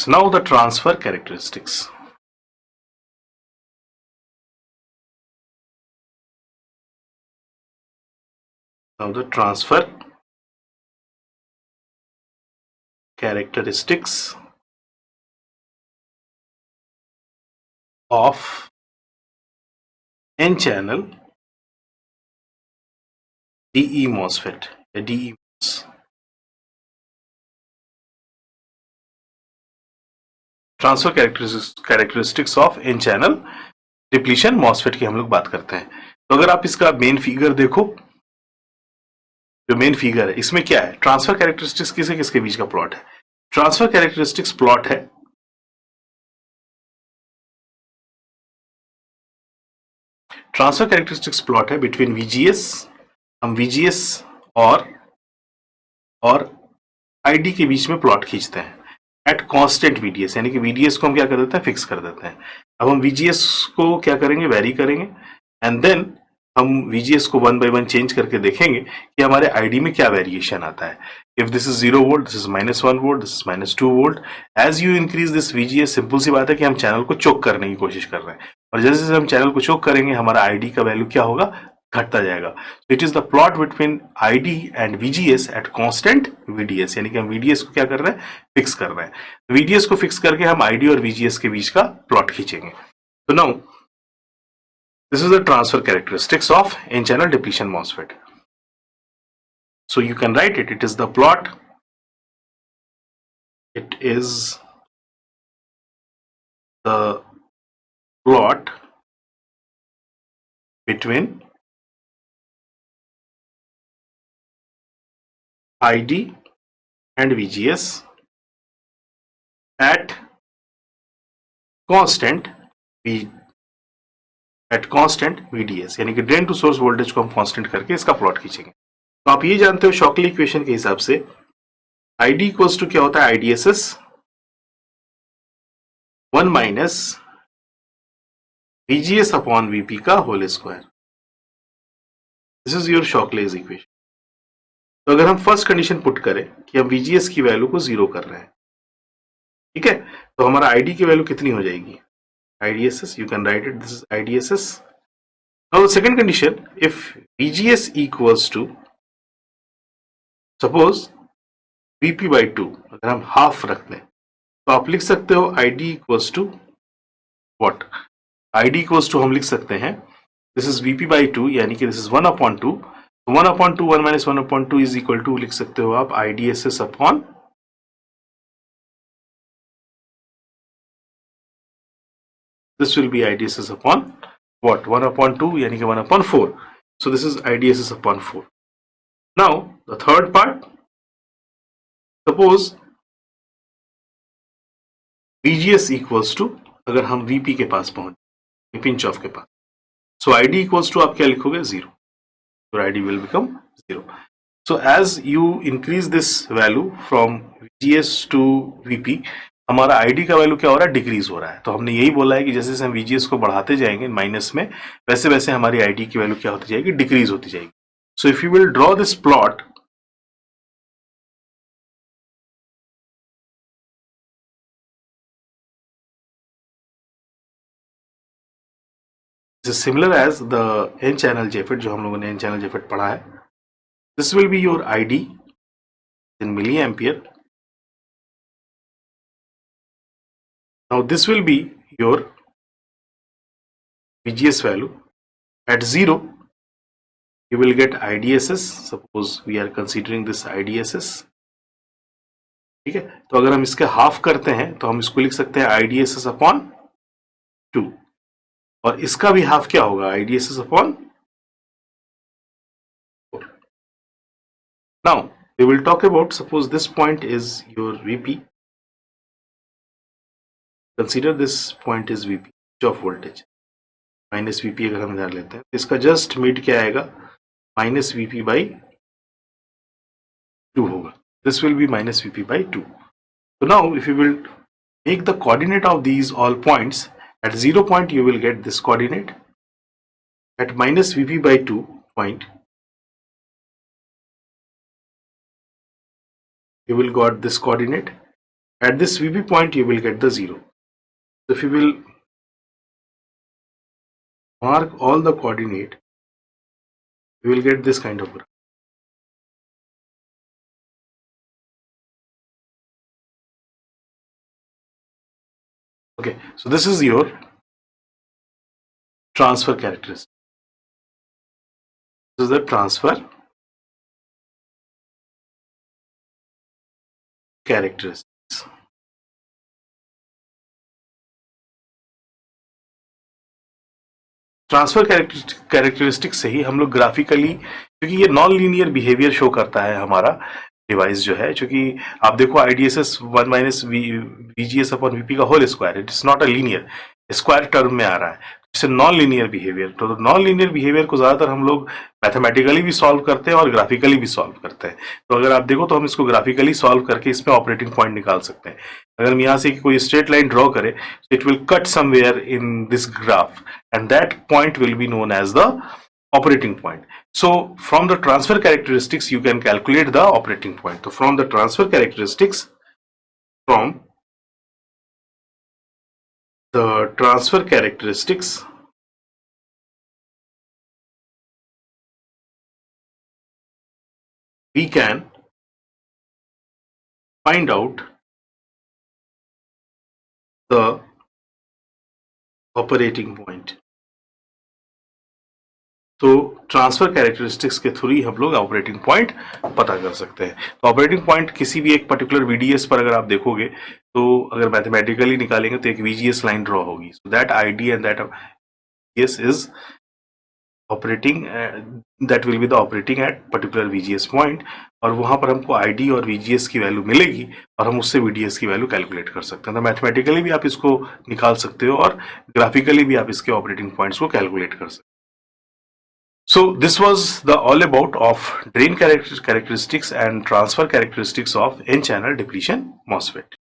characteristics. Now the transfer characteristics. Now the transfer characteristics of n-channel DE MOSFET, DE MOS. Transfer characteristics of N channel depletion MOSFET की हम लोग बात करते हैं। तो अगर आप इसका मेन फिगर देखो, जो मेन फिगर है इसमें क्या है, ट्रांसफर कैरेक्टरिस्टिक्स किसके किसके बीच का प्लॉट है। ट्रांसफर कैरेक्टरिस्टिक्स प्लॉट है ट्रांसफर कैरेक्टरिस्टिक्स प्लॉट है बिटवीन VGS, हम VGS और ID के बीच में प्लॉट खींचते हैं एट कांस्टेंट VDS, यानी कि VDS को हम क्या कर देते हैं, फिक्स कर देते हैं। अब हम VGS को क्या करेंगे, वेरी करेंगे, एंड देन हम VGS को 1 by 1 चेंज करके देखेंगे कि हमारे ID में क्या वेरिएशन आता है। If this is 0 volt, this is -1 volt, this is -2 volt. As you increase this VGS, simple सी बात है कि हम चैनल को चोक करने की कोशिश कर रहे हैं, और जैसे जैसे हम चैनल को चोक करेंगे हमारा ID का वैल्यू क्या होगा, घटता जाएगा। It is the plot between ID and VGS at constant VDS, यानी कि हम VDS को क्या कर रहे हैं, फिक्स कर रहे हैं। VDS को फिक्स करके हम ID और VGS के बीच का प्लॉट खींचेंगे। तो now this is the transfer characteristics of n-channel depletion MOSFET. So you can write it. It is the plot. It is the plot between ID and VGS at constant VDS, यानी कि drain to source voltage को हम constant करके इसका plot खींचेंगे। तो आप ये जानते हो शॉकली इक्वेशन के हिसाब से ID इक्वल्स टू क्या होता है, IDSS 1 minus VGS upon VP का whole square. This is your Shockley's equation. तो अगर हम फर्स्ट कंडीशन पुट करें कि हम VGS की वैल्यू को 0 कर रहे हैं, ठीक है, तो हमारा ID की वैल्यू कितनी हो जाएगी, IDSS, you can write it, this is IDSS. Now the second condition, if VGS equals to suppose VP by 2, अगर हम हाफ रख दें तो आप लिख सकते हो ID equals to what, ID equals to हम लिख सकते हैं this is VP by 2, यानी कि this is 1 upon 2, 1 upon 2 1 minus 1 upon 2 is equal to लिख सकते हो आप IDSS upon this will be IDSS upon what, 1 upon 2, यानी कि 1 upon 4. So this is IDSS upon 4. Now the third part, suppose VGS equals to, अगर हम VP के पास पहुंचे, पिंच ऑफ के पास, so ID equals to आप क्या लिखोगे, 0. So ID will become 0. So as you increase this value from VGS to VP, हमारा ID का वैल्यू क्या हो रहा है, डिक्रीज हो रहा है। तो हमने यही बोला है कि जैसे जैसे हम VGS को बढ़ाते जाएंगे माइनस में, वैसे वैसे हमारी ID की वैल्यू क्या होती जाएगी, डिक्रीज होती जाएगी। So if you will draw this plot, this is similar as the N channel JFET, जो हम लोगों ने एन चैनल जेफेट पढ़ा है। This will be your ID in milli ampere. Now this will be your VGS value. At 0 you will get IDSS. Suppose we are considering this IDSS, ठीक है। तो अगर हम इसके हाफ करते हैं तो हम इसको लिख सकते हैं IDSS अपॉन 2, और इसका भी हाफ क्या होगा, IDSS upon 4. Now we will talk about, suppose this point is your VP. Consider this point is VP, of voltage minus VP अगर हम इधर लेते हैं तो इसका जस्ट मिड क्या आएगा, माइनस VP बाई 2 होगा. This will be minus VP by 2. So now if you will make the coordinate of these all points, at 0 point you will get this coordinate, at minus VP by 2 point you will got this coordinate, At this VP point, you will get the 0. So if you will mark all the coordinate, you will get this kind of graph. Okay, so this is your transfer characteristic. This is the transfer characteristics. Transfer characteristic से ही हम लोग graphically, क्योंकि ये non linear behaviour show करता है हमारा device जो है, क्योंकि आप देखो IDSS 1 minus VGS upon VP का whole square, it is not a linear, square term में आ रहा है, इट्स नॉन लीनियर बिहेवियर। तो नॉन लीनियर बिहेवियर को ज्यादातर हम लोग मैथमेटिकली भी सॉल्व करते हैं और ग्राफिकली भी सॉल्व करते हैं। तो अगर आप देखो तो हम इसको ग्राफिकली सॉल्व करके इसमें ऑपरेटिंग पॉइंट निकाल सकते हैं। अगर हम यहाँ से कोई स्ट्रेट लाइन ड्रॉ करें, it will cut somewhere in this graph and that point will be known as the operating point. So from the transfer characteristics you can calculate the operating point. So from the transfer characteristics, we can find out the operating point. तो transfer characteristics के through ही हम लोग operating point पता कर सकते हैं। तो operating point किसी भी एक पर्टिकुलर VDS पर अगर आप देखोगे तो अगर मैथमेटिकली निकालेंगे तो एक VGS लाइन ड्रॉ होगी। So that ID and that VGS is operating, that will be the operating at particular VGS point, और वहां पर हमको ID और VGS की वैल्यू मिलेगी और हम उससे VDS की वैल्यू कैलकुलेट कर सकते हैं। तो मैथमेटिकली भी आप इसको निकाल सकते हो और ग्राफिकली भी आप इसके ऑपरेटिंग पॉइंट्स को कैलकुलेट कर सकते हो। So this was the all about of drain characteristics and transfer characteristics of N-channel depletion MOSFET.